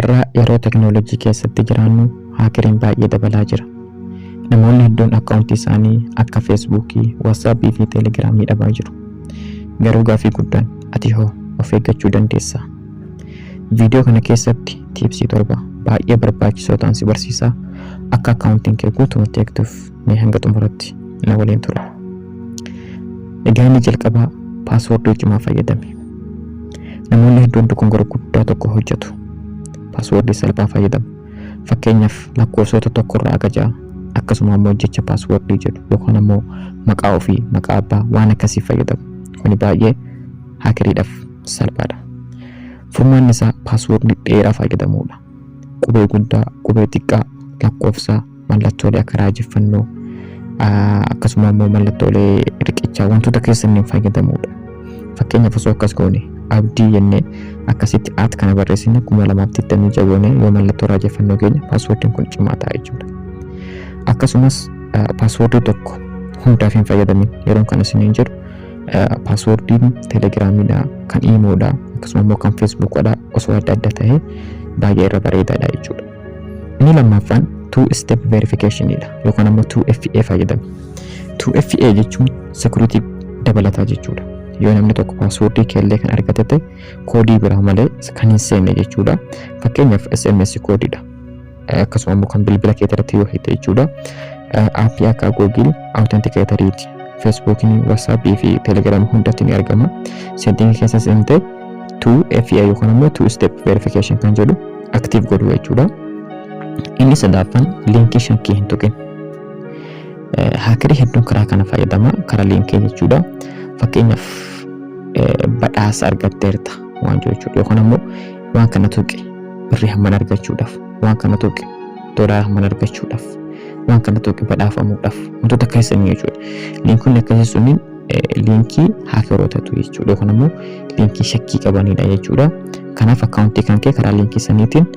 Har'a yeroo teknooloojii keessatti jiraannu haakeriin baay'ee dabalaa jira. Namoonni hedduun akkaawuntii isaanii akka feesbuukii, waatsaappii fi teelegiraamii dhabaa jiru. Garuu gaaffii guddaan ati hoo of eeggachuu dandeessaa? Viidiyoo kana keessatti tiipsii 7 baay'ee barbaachisoo ta'an si barsiisaa akka akkaawuntiin kee guutumatti eegduuf mee hanga xumuratti na waliin tura. Egaa inni jalqabaa paaswoordii cimaa fayyadami. Namoonni hedduun dogongora guddaa tokko hojjetu. Paaswoordii salphaa fayyadamu. Fakkeenyaaf lakkoofsota 1 irraa hanga 6 akkasuma immoo jecha paaswoordii jedhu yookaan immoo maqaa ofii, maqaa abbaa waan akkasii fayyadamu. Kuni baay'ee haakeriidhaaf salphaadha. Furmaanni isaa paaswoordii dheeraa fayyadamuudha. Qubee guddaa, qubee xiqqaa, lakkoofsa, mallattoolee akka raajeffannoo akkasuma immoo mallattoolee riqichaa wantoota keessaniin fayyadamuudha. Fakkeenyaaf osoo akkas goone abdii jennee akkasitti at kana barreessine 2026 goone yoo mallattoo raajeffannoo keenya paaswoordiin kun cimaa ta'a jechuudha. Akkasumas paaswoordii tokko hundaaf hin fayyadamin yeroo kana isiniin jedhu paaswoordiin teelegiraamiidha, kan iimoodha, akkasuma immoo kan feesbuukidha osoo adda adda ta'ee baay'ee irra bareedaadha jechuudha. Inni lammaffaan 2-step verificationidha yookaan immoo 2FA fayyadami. 2FA jechuun security dabalataa jechuudha. Yoo namni tokko paaswoordii keellee kan argate ta'e koodii biraa malee kan hin seenne jechuudha. Fakkeenyaaf SMS koodiidha. Akkasuma immoo kan bilbila kee irratti yoo hidhe jechuudha. Aappii akka Google Authenticator'ti. Feesbuukiin, waatsaappii fi teelegiraamii hundatti ni argama. Seettingii keessa seentee 2FA yookaan immoo 2-step verification kan jedhu active godhu jechuudha. Inni sadaffaan liinkii shakkii hin tuqin. Haakerii hedduun karaa kana fayyadama. Karaa liinkii jechuudha. Fakkeenyaaf badhaasa argatteerta waan jechuudha yookaan immoo waan kana tuqi birrii hamman argachuudhaaf, waan kana tuqi doolaara hamman argachuudhaaf, waan kana tuqi badhaafamuudhaaf wantoota keessanii jechuudha. Liinkiin akkasii suniin liinkii haakerootatu jechuudha yookaan immoo liinkii shakkii qabanidha jechuudha. Kanaaf akkaawuntii kan kee karaa liinkii saniitiin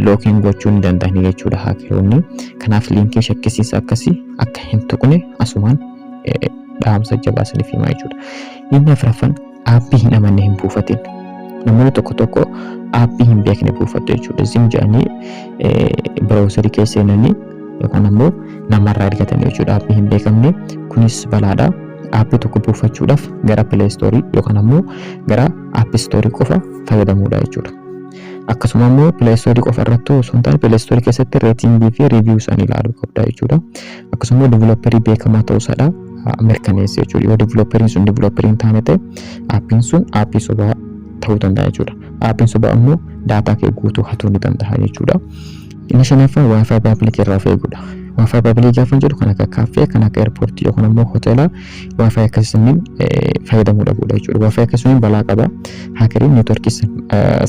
lookiin gochuu ni danda'ani jechuudha haakeroonni. Kanaaf liinkii shakkisiisa akkasii akka hin tuqne asumaan dhaamsa jabaa saniif himaa jechuudha. Inni afuraffaan aappii hin amanne hin buufatin. Namoonni tokko aappii hin beekne buufatu jechuudha. Isin jedhanii biroosarii keessa seenanii yookaan immoo namarraa argatanii jechuudha. Aappii hin beekamne kunis balaadha. Aappii tokko buufachuudhaaf gara Play Store yookaan immoo gara App Store qofa fayyadamuudha jechuudha. Akkasuma immoo Play Store qofa irratti osoo hin taane Play Store keessatti reetingii fi review isaanii ilaaluu qabda jechuudha. Akkasuma developerii beekamaa ta'uu isaa mirkaneessa jechuudha. Yoo developeriin sun developeriin taane ta'e aappiin sun aappii sobaa ta'uu danda'a jechuudha. Aappiin sobaa immoo daataa kee guutuu hatuu ni danda'a jechuudha. Inni shanaffaan Wi-Fi public irraa fayyadudha. Wi-Fi public gaafa jedhu kan akka kaaffee, kan akka airportii yookaan immoo hoteelaa Wi-Fi akkasiin fayyadamuu dhabuudha jechuudha. Wi-Fi akkasiin balaa qaba. Haakeriin neetworkii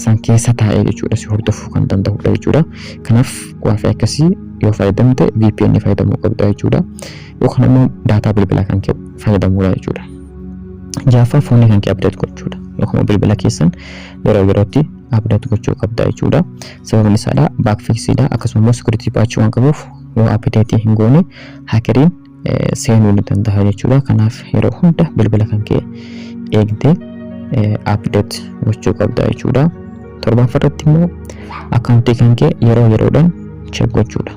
san keessa taa'ee jechuudha si hordofuu kan danda'udha jechuudha. Kanaaf Wi-Fi akkasii yoo fayyadamte VPN fayyadamuu qabda jechuudha. Yookaan immoo daataa bilbilaa kan kee fayyadamuudha jechuudha. Jaaffaa foonii kan kee update gochuudha. Yookaan bilbila keessan yeroo yerootti update gochuu qabda jechuudha. Sababni isaadha backfixidha akkasuma security patch waan qabuuf yoo update hin goone haakeriin seenuu ni danda'a jechuudha. Kanaaf yeroo hunda bilbila kan kee eegdee update gochuu qabda jechuudha. Torbaffaarratti immoo akkaawuntii kan kee yeroo yeroodhaan check gochuudha.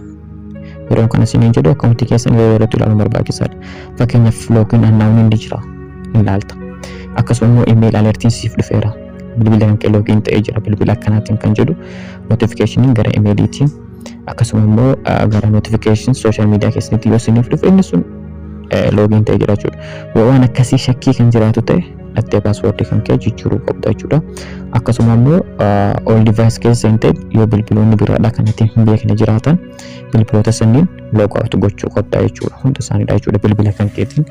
Yeroo kana isiniin jedhu akkaawuntii keessan yeroo yerootti ilaaluun barbaachisaadha. Fakkeenyaaf loogiin annaawun inni jira ilaalta. Akkasuma immoo email alertiin siif dhufeera. Bilbila kan kee loogiin ta'ee jira bilbila akkanaatiin kan jedhu notificationin gara emailiitiin akkasuma immoo gara notification social media keessatti yoo isiniif dhufe inni sun loogiin ta'ee jira jechuudha. Waan akkasii shakkii kan jiraatu ta'e dhattee paaswoordii kan kee jijjiiruu qabda jechuudha. Akkasuma immoo all device keessa ta'e yoo bilbiloonni biraadha kanatti hin beekne jiraatan bilbiloota sanniin log out gochuu qabda jechuudha. Hunda isaaniidha jechuudha bilbila kan keetiin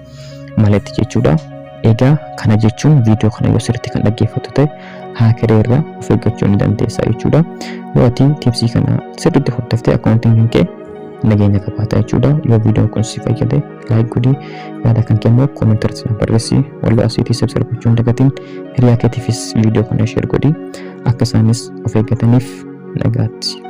maletti jechuudha. Egaa kana jechuun viidiyoo kana yoo sirriitti kan dhaggeeffattu ta'e haakerii irraa of eeggachuu ni dandeessa jechuudha. Yoo ati tiipsii kana sirriitti hordoftee akkaawuntiin kan kee nageenya qabaata jechuudha. Yoo viidiyoon kun si fayyade laayik godhi, yaada kan kee immoo koomentarratti na barreessi. Wallee asiitii subscribe gochuu hin dagatiin. Hiriyaa keetiifis viidiyoo kana share godhi akka isaanis of eeggataniif nagaatti.